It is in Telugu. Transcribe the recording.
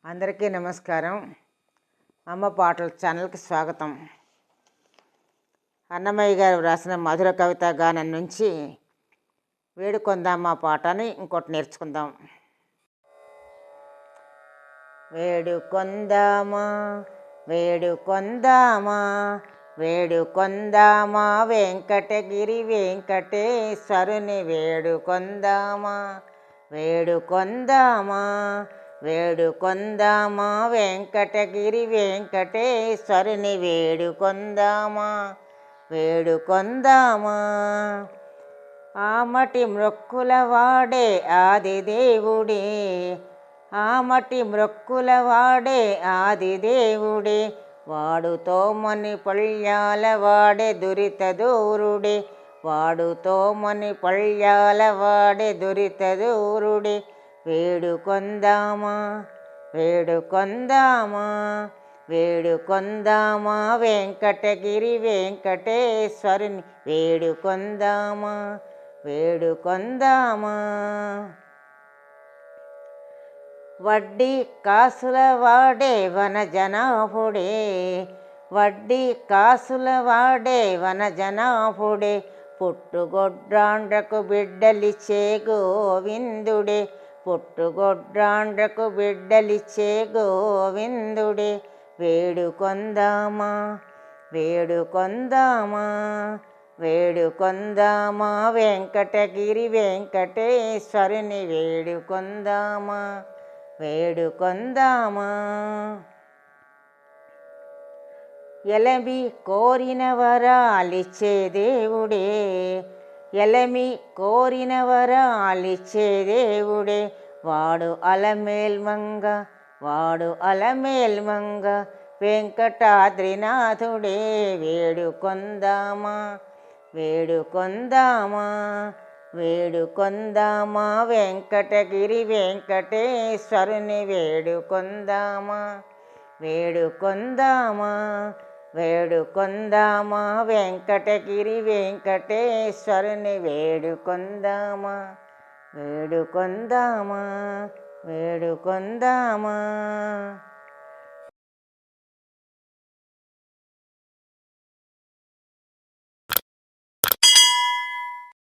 అందరికీ నమస్కారం. అమ్మ పాటల ఛానల్కి స్వాగతం. అన్నమయ్య గారు రాసిన మధుర కవితా గానం నుంచి వేడుకొందామా పాటని ఇంకోటి నేర్చుకుందాం. వేడుకొందామా వేడుకొందామా వేడుకొందామా వెంకటగిరి వెంకటేశ్వరుని వేడుకొందామా వేడుకొందామా వేడుకొందామా వెంకటగిరి వెంకటేశ్వరుని వేడుకొందామా వేడుకొందామా. ఆమటి మ్రొక్కుల వాడే ఆదిదేవుడే ఆమటి మ్రొక్కుల వాడే ఆదిదేవుడే వాడుతో మని పళ్యాల వాడే దురిత దూరుడే వాడుతో మని పళ్యాల వాడే దురిత దూరుడే వేడుకొందామా వేడుకొందామా వేడుకొందామా వెంకటగిరి వెంకటేశ్వరుని వేడుకొందామా వేడుకొందామా. వడ్డీ కాసుల వాడే వనజనాభుడే వడ్డీ కాసుల వాడే వనజనాభుడే పుట్టుగొడ్రాండ్రకు బిడ్డలిచ్చే గోవిందుడే పుట్టుగొడ్రాండ్రకు బిడ్డలిచ్చే గోవిందుడే వేడుకొందామా వేడుకొందామా వేడుకొందామా వెంకటగిరి వెంకటేశ్వరుని వేడుకొందామా వేడుకొందామా. ఎలమి కోరిన వరాలిచ్చే దేవుడే ఎలమి కోరిన వరాలిచ్చే దేవుడే వాడు అలమేల్మంగ వాడు అలమేల్మంగ వెంకటాద్రినాథుడే వేడుకొందామా వేడుకొందామా వేడుకొందామా వెంకటగిరి వెంకటేశ్వరుని వేడుకొందామా వేడుకొందామా వేడుకొందామా వెంకటగిరి వెంకటేశ్వరుని వేడుకొందామా వేడుకొందామా వేడుకొందామా.